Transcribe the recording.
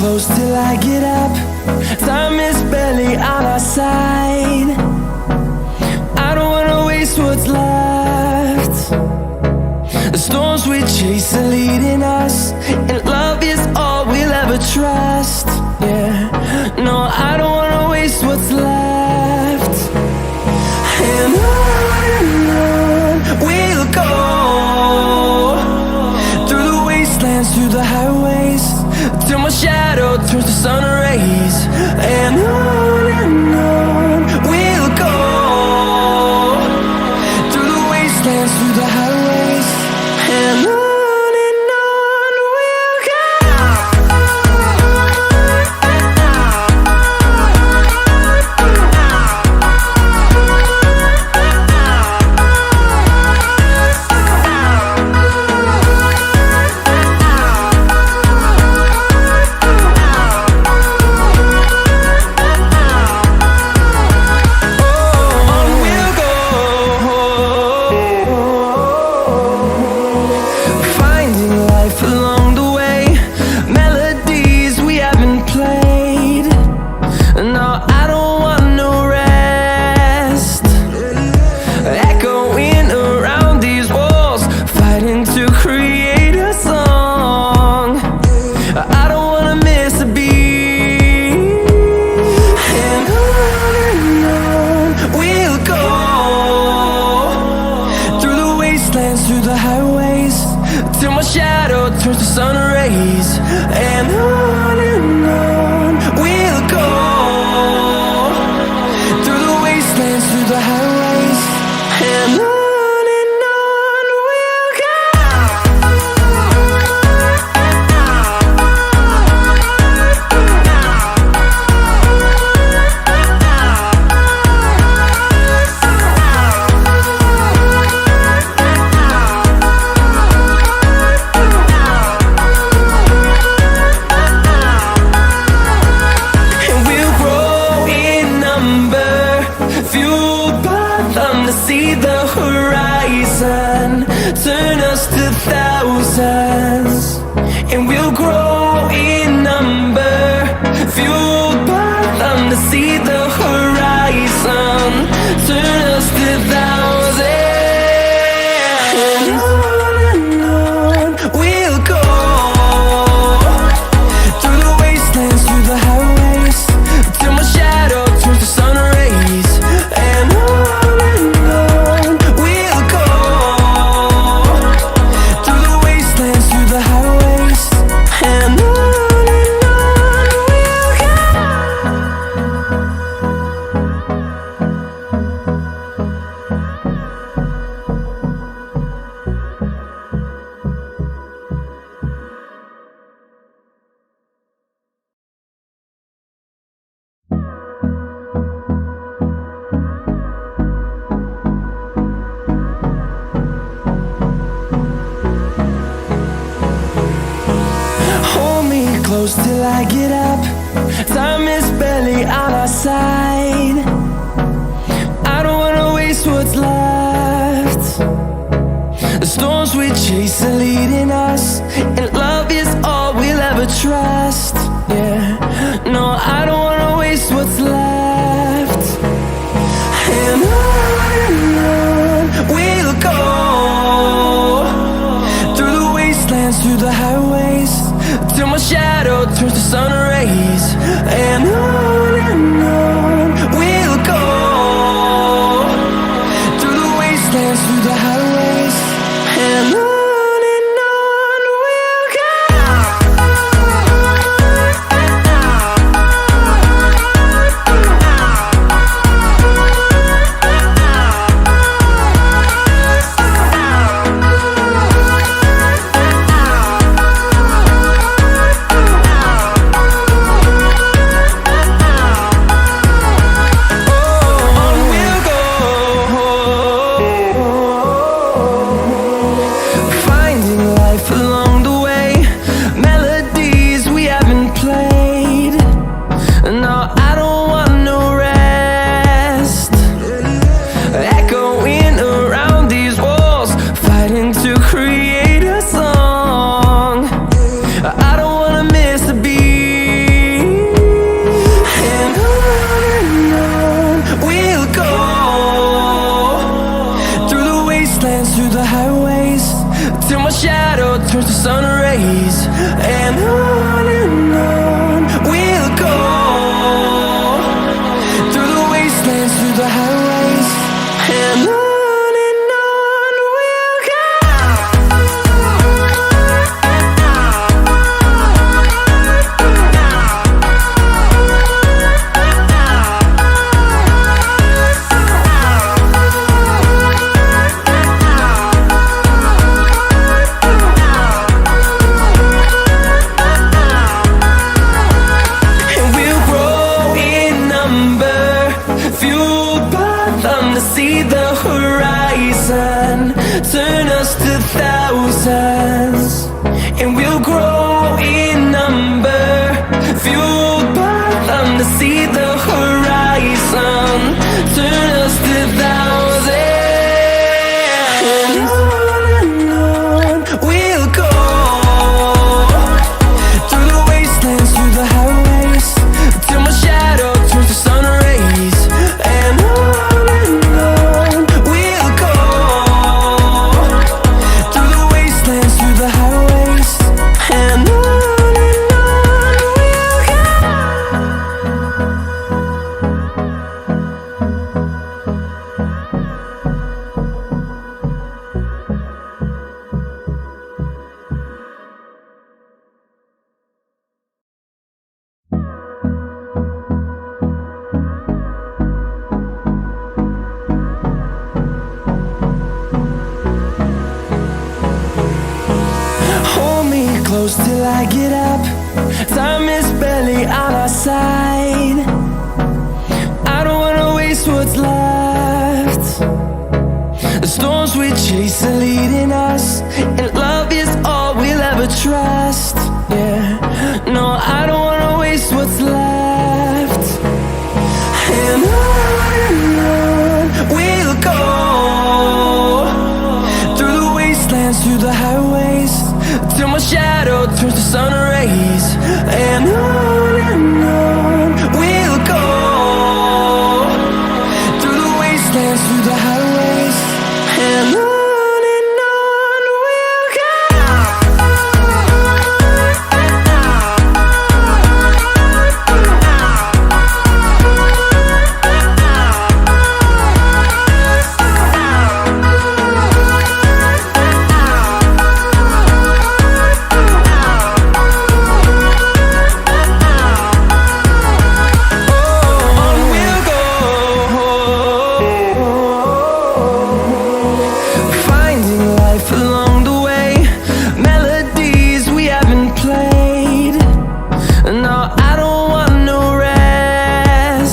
close till I get up. Time is barely on our side. I don't wanna waste what's left. The storms we chase are leading us, and love is all we'll ever trust. Yeah, no, I don't wanna waste what's left. And on we'll go, through the wastelands, through the highways, till my shadow turns to sun rays. And on we'll go, through the wastelands, through the highways, and on we'll go. Through the highways, till my shadow turns to sun rays. And on we'll go, through the wastelands, through the highways, and on we'll go. See the horizon turn us to thousands, and we'll grow in number, fueled by them. To see the horizon turn us to thousands, and on we'll go, through the wastelands, through the highways, till my shadow turns to sun rays. And close till I get up. Time is barely on our side. I don't wanna waste what's left. The storms we chase are leading us, and love is all we'll ever trust. Yeah, no, I don't wanna waste what's left. And on we'll go, through the wastelands, through the highways, till my shadow turns to sun rays. And on we'll go, through the wastelands, through the highways, and on. my shadow turns to sun rays. And on we'll go, through the wastelands, through the highways. And on we'll go. See the horizon turn us to thousands, and we'll grow in number, fueled by them to see the horizon turn us to thousands. And on we'll go, through the wastelands, through the highways, till my shadow turns to sun rays. And close till I get up. Time is barely on our side. I don't wanna waste what's left. The storms we chase are leading us, and love is all we'll ever trust. Yeah, no, I don't wanna waste what's left. And on we'll go, through the wastelands, through the highways, till my shadow turns to sun rays. And on